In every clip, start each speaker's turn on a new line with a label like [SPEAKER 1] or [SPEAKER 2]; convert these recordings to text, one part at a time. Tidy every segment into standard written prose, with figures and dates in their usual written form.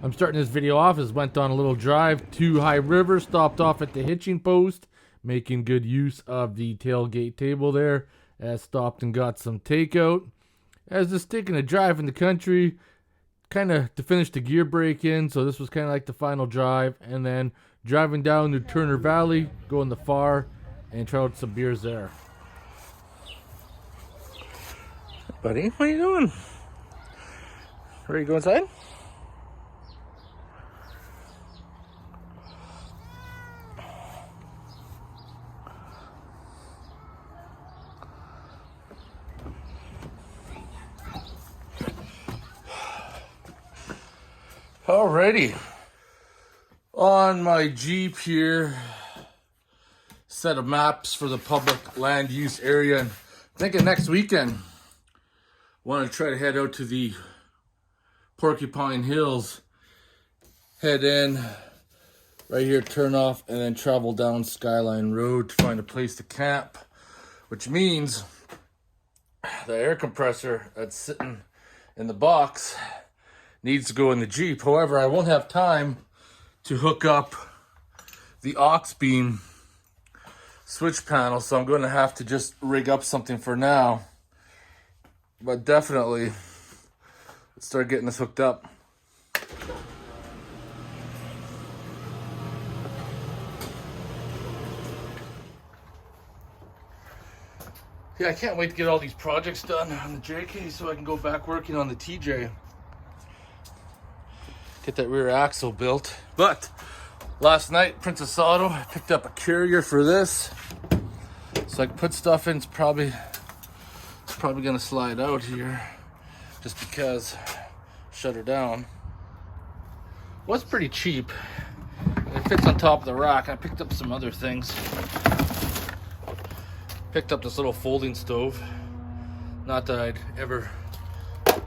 [SPEAKER 1] I'm starting this video off as went on a little drive to High River, stopped off at the hitching post, making good use of the tailgate table there. Stopped and got some takeout. As just taking a drive in the country, kind of to finish the gear break in, so this was kind of like the final drive, and then driving down to Turner Valley, going the far, and try out some beers there.
[SPEAKER 2] Buddy, what are you doing? Ready to go inside? Alrighty. On my Jeep here, set of maps for the public land use area, and thinking next weekend want to try to head out to the Porcupine Hills, head in right here, turn off, and then travel down Skyline Road to find a place to camp, which means the air compressor that's sitting in the box needs to go in the Jeep. However, I won't have time to hook up the aux beam switch panel, so I'm going to have to just rig up something for now. But definitely, let's start getting this hooked up. Yeah, I can't wait to get all these projects done on the JK so I can go back working on the TJ. Get that rear axle built. But last night, Princess Auto, I picked up a carrier for this, so I can put stuff in. It's probably gonna slide out here, just because. Shut her down. Was pretty cheap. It fits on top of the rack. I picked up some other things. Picked up this little folding stove. Not that I'd ever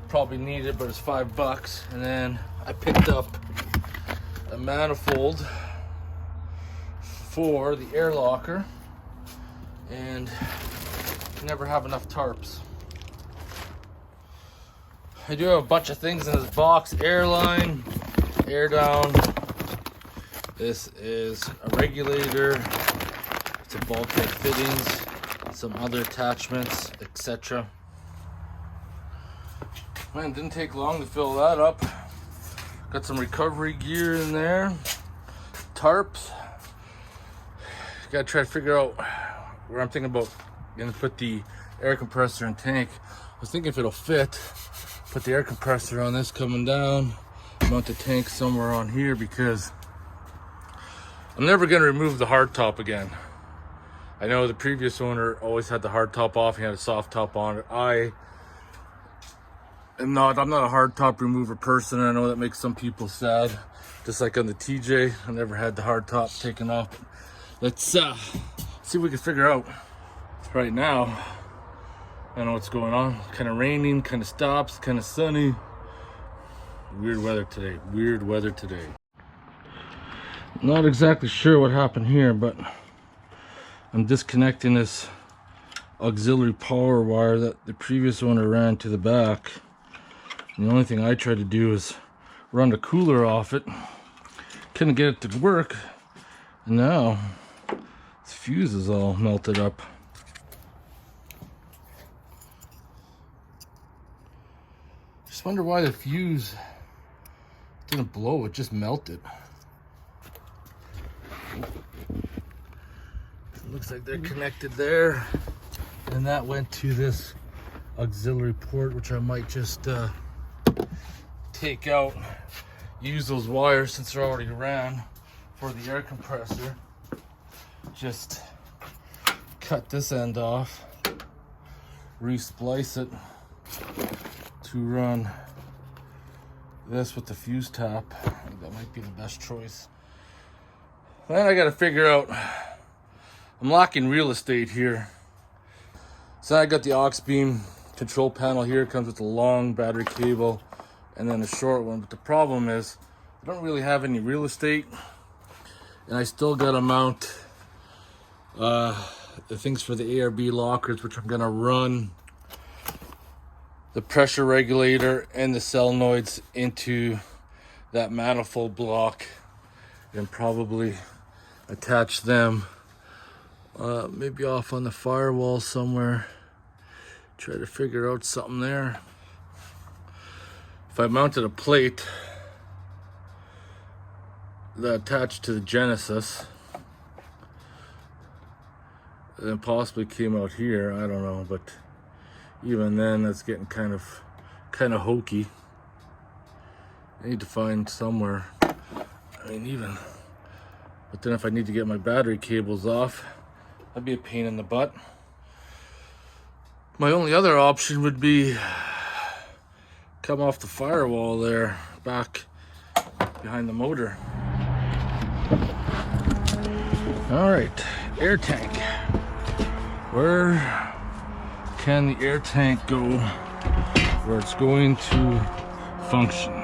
[SPEAKER 2] probably need it, but it's $5. And then I picked up a manifold for the air locker, and you never have enough tarps. I do have a bunch of things in this box: airline, air down. This is a regulator, it's a bulkhead fittings, some other attachments, etc. Man, it didn't take long to fill that up. Got some recovery gear in there, tarps. Gotta try to figure out where I'm thinking about gonna put the air compressor and tank. I was thinking if it'll fit, put the air compressor on this coming down, mount the tank somewhere on here, because I'm never gonna remove the hard top again. I know the previous owner always had the hard top off, he had a soft top on it. I'm not a hard top remover person. I know that makes some people sad. Just like on the TJ, I never had the hard top taken off. Let's see if we can figure out. Right now, I don't know what's going on. Kind of raining, kind of stops, kind of sunny. Weird weather today. Not exactly sure what happened here, but I'm disconnecting this auxiliary power wire that the previous owner ran to the back. And the only thing I tried to do is run the cooler off it. Couldn't get it to work. And now this fuse is all melted up. Just wonder why the fuse didn't blow, it just melted. It looks like they're connected there, and that went to this auxiliary port, which I might just take out, use those wires since they're already ran for the air compressor. Just cut this end off, re-splice it to run this with the fuse tap. I think that might be the best choice. Then I gotta figure out, I'm lacking real estate here. So I got the aux beam control panel here. It comes with a long battery cable and then a short one. But the problem is I don't really have any real estate, and I still gotta mount the things for the ARB lockers, which I'm gonna run the pressure regulator and the solenoids into that manifold block and probably attach them maybe off on the firewall somewhere. Try to figure out something there. If I mounted a plate that attached to the Genesis and then possibly came out here, I don't know, but even then that's getting kind of hokey. I need to find somewhere. I mean, but then if I need to get my battery cables off, that'd be a pain in the butt. My only other option would be come off the firewall there, back behind the motor. All right, air tank. Where can the air tank go where it's going to function?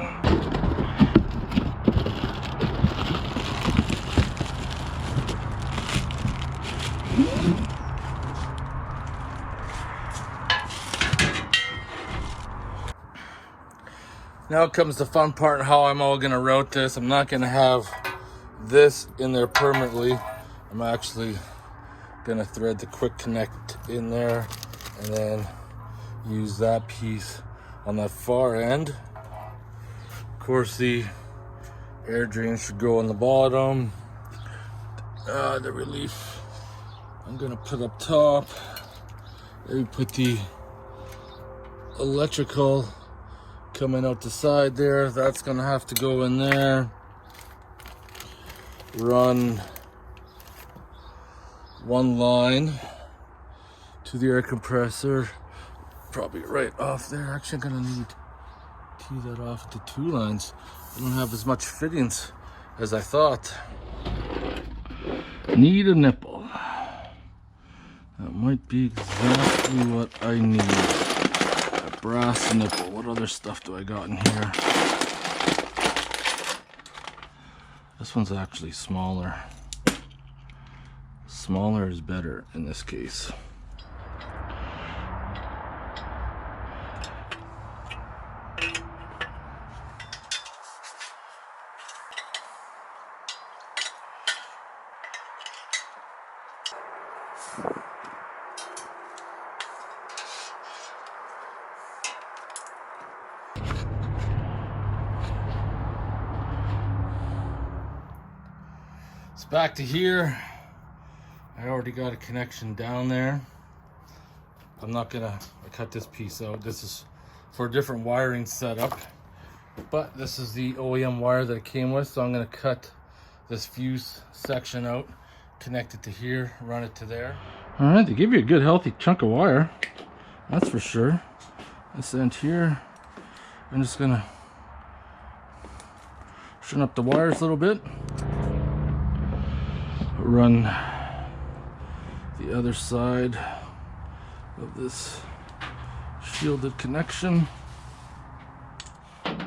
[SPEAKER 2] Now comes the fun part, how I'm all gonna route this. I'm not gonna have this in there permanently. I'm actually gonna thread the quick connect in there and then use that piece on that far end. Of course, the air drain should go on the bottom. The relief I'm gonna put up top. Maybe put the electrical coming out the side there. That's gonna have to go in there. Run one line to the air compressor, probably right off there. Actually, I'm gonna need to tee that off to 2 lines. I don't have as much fittings as I thought. Need a nipple. That might be exactly what I need. A brass nipple. What other stuff do I got in here? This one's actually smaller. Smaller is better in this case. So back to here. I already got a connection down there. I'm not gonna cut this piece out. This is for a different wiring setup, but this is the OEM wire that it came with, so I'm gonna cut this fuse section out, connect it to here, run it to there. All right, they give you a good healthy chunk of wire, that's for sure. This end here, I'm just gonna shorten up the wires a little bit, run the other side of this shielded connection. I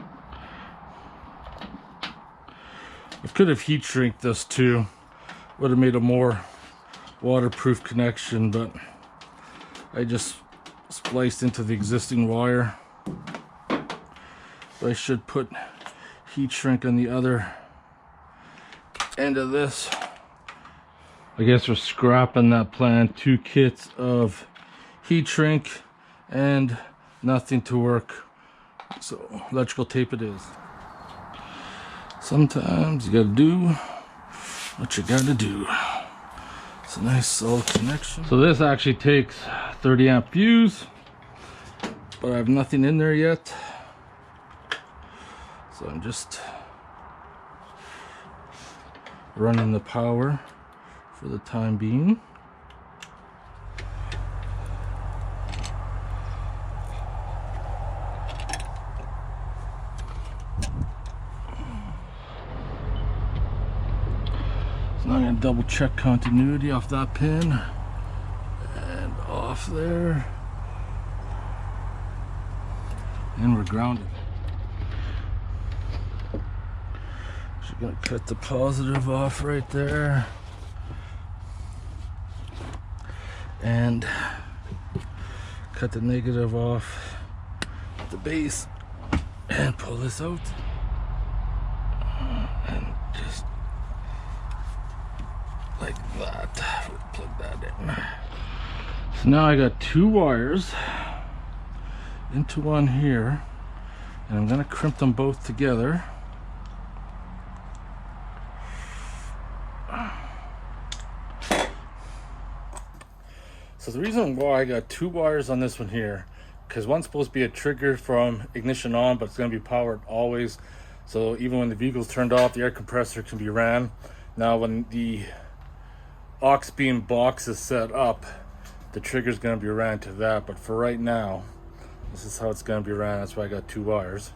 [SPEAKER 2] could have heat shrinked this too, would have made a more waterproof connection, but I just spliced into the existing wire. But I should put heat shrink on the other end of this. I guess we're scrapping that plan. 2 kits of heat shrink and nothing to work. So electrical tape it is. Sometimes you gotta do what you gotta do. It's a nice solid connection. So this actually takes 30 amp fuse, but I have nothing in there yet. So I'm just running the power for the time being. So now I'm going to double check continuity off that pin and off there, and we're grounded. Just going to cut the positive off right there and cut the negative off at the base and pull this out. that. Plug that in. So now I got 2 wires into one here, and I'm gonna crimp them both together. So the reason why I got 2 wires on this one here, because one's supposed to be a trigger from ignition on, but it's going to be powered always. So even when the vehicle's turned off, the air compressor can be ran. Now when the aux beam box is set up, the trigger's going to be ran to that. But for right now, this is how it's going to be ran. That's why I got 2 wires.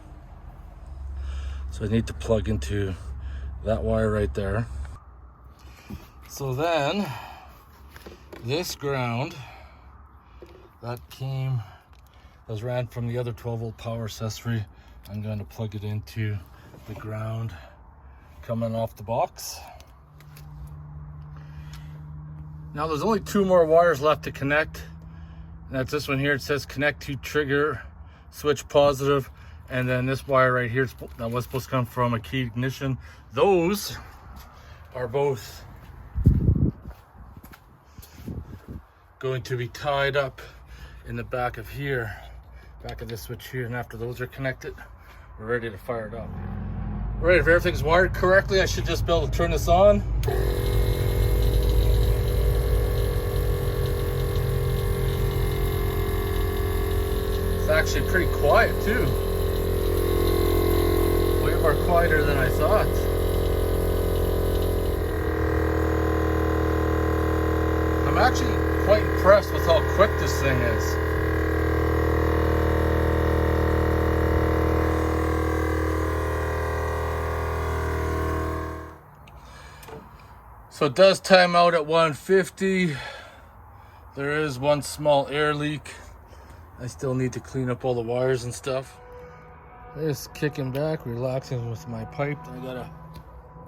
[SPEAKER 2] So I need to plug into that wire right there. So then this ground that was ran from the other 12-volt power accessory, I'm going to plug it into the ground coming off the box. Now there's only 2 more wires left to connect, and that's this one here. It says connect to trigger switch positive, and then this wire right here that was supposed to come from a key ignition. Those are both going to be tied up in the back of here, back of this switch here, and after those are connected, we're ready to fire it up. All right, if everything's wired correctly, I should just be able to turn this on. It's actually pretty quiet too. Way more quieter than I thought. I'm actually quite impressed with how quick this thing is. So it does time out at 150. There is one small air leak. I still need to clean up all the wires and stuff. Just kicking back, relaxing with my pipe. I got a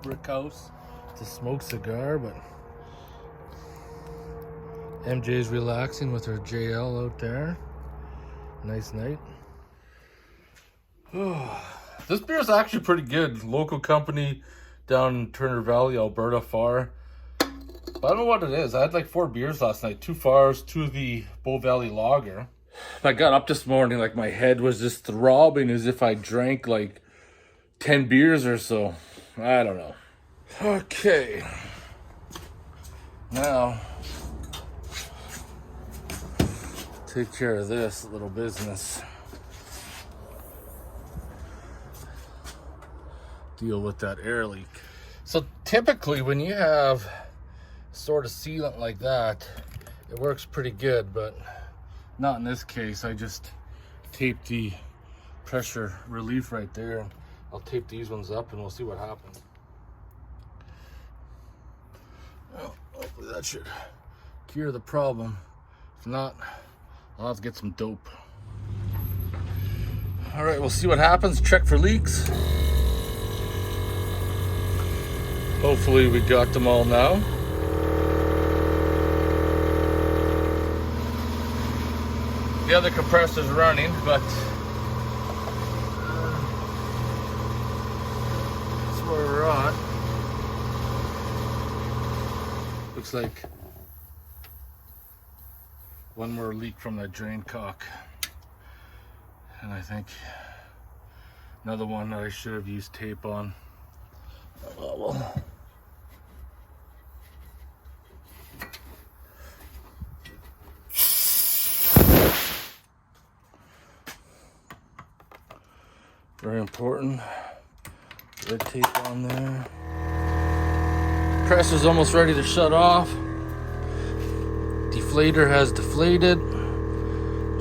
[SPEAKER 2] brick house to smoke cigar, but MJ's relaxing with her JL out there. Nice night. This beer is actually pretty good. Local company down in Turner Valley, Alberta, Far. But I don't know what it is. I had like 4 beers last night. 2 Fars, 2 of the Bow Valley Lager. I got up this morning, like my head was just throbbing as if I drank like 10 beers or so. I don't know. Okay. Now, take care of this little business. Deal with that air leak. So typically when you have sort of sealant like that, it works pretty good, but not in this case. I just taped the pressure relief right there. I'll tape these ones up and we'll see what happens. Well, hopefully that should cure the problem. If not, I'll have to get some dope. All right, we'll see what happens. Check for leaks. Hopefully we got them all now. The other compressor's running, but that's where we're at. Looks like one more leak from that drain cock. And I think another one that I should have used tape on. Oh, well. Very important. Red tape on there. Pressure's almost ready to shut off. Deflator has deflated.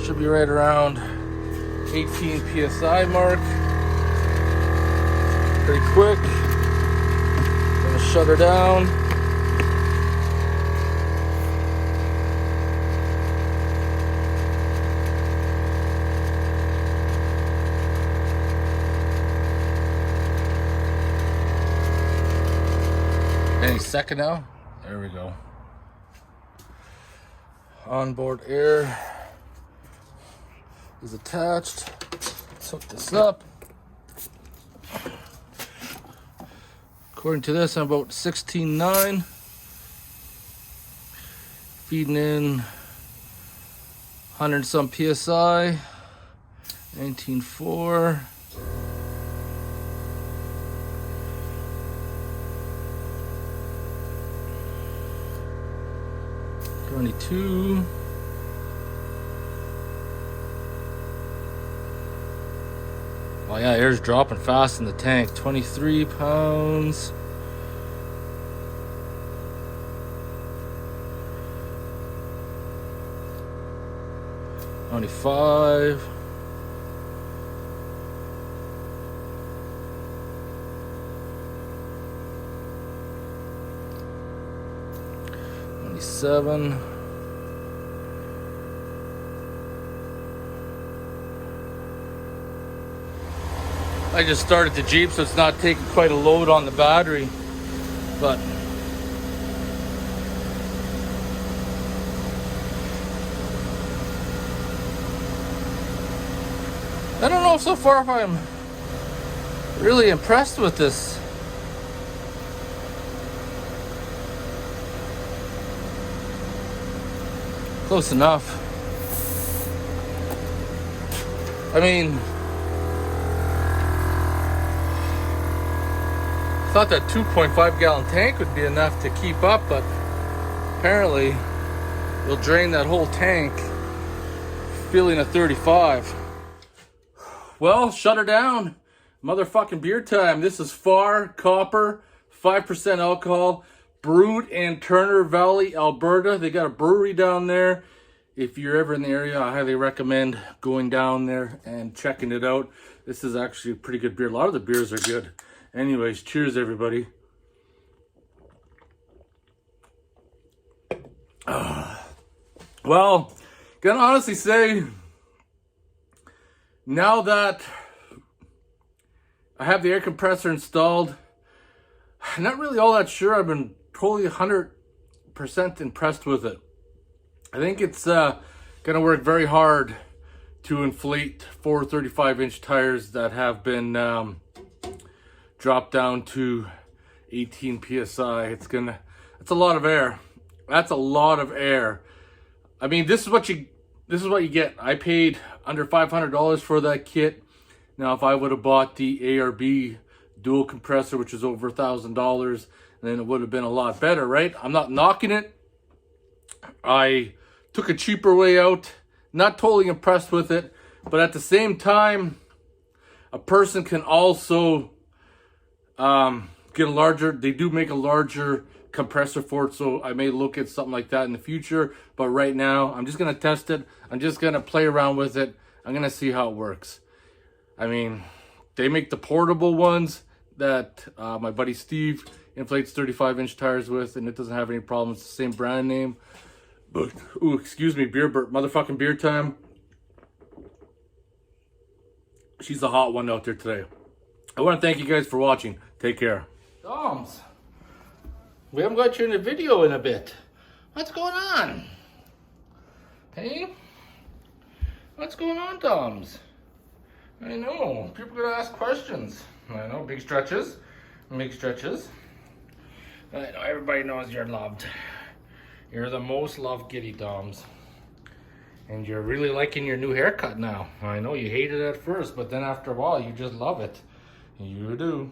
[SPEAKER 2] Should be right around 18 psi mark. Pretty quick. Gonna shut her down. Any second now. There we go. Onboard air is attached. Let's hook this up. According to this, I'm about 16.9. feeding in 100 and some psi, 19.4. $22. Oh yeah, air's dropping fast in the tank. 23 pounds. $25. $27. I just started the Jeep, so it's not taking quite a load on the battery, but I don't know so far if I'm really impressed with this. Close enough. I mean, I thought that 2.5 gallon tank would be enough to keep up, but apparently you'll drain that whole tank feeling a 35. Well, shut her down. Motherfucking beer time. This is Far Copper, 5% alcohol, brewed in Turner Valley, Alberta. They got a brewery down there. If you're ever in the area, I highly recommend going down there and checking it out. This is actually a pretty good beer. A lot of the beers are good. Anyways, cheers, everybody. Well, gonna honestly say, now that I have the air compressor installed, I'm not really all that sure. I've been totally 100% impressed with it. I think it's gonna work very hard to inflate 4 35-inch tires that have been dropped down to 18 psi. It's a lot of air. That's a lot of air. I mean, this is what you get. I paid under $500 for that kit. Now, if I would have bought the ARB dual compressor, which is over $1,000, then it would have been a lot better, right? I'm not knocking it. I took a cheaper way out. Not totally impressed with it, but at the same time, a person can also get a larger. They do make a larger compressor for it, so I may look at something like that in the future. But right now, I'm just gonna test it. I'm just gonna play around with it. I'm gonna see how it works. I mean, they make the portable ones that my buddy Steve inflates 35-inch tires with, and it doesn't have any problems. It's the same brand name. But, ooh, excuse me, beer burp. Motherfucking beer time. She's the hot one out there today. I want to thank you guys for watching. Take care. Doms, we haven't got you in a video in a bit. What's going on? Hey? What's going on, Doms? I know. People are going to ask questions. I know. Big stretches. Big stretches. I know. Everybody knows you're loved. You're the most loved kitty, Doms. And you're really liking your new haircut now. I know you hated it at first, but then after a while, you just love it. You do.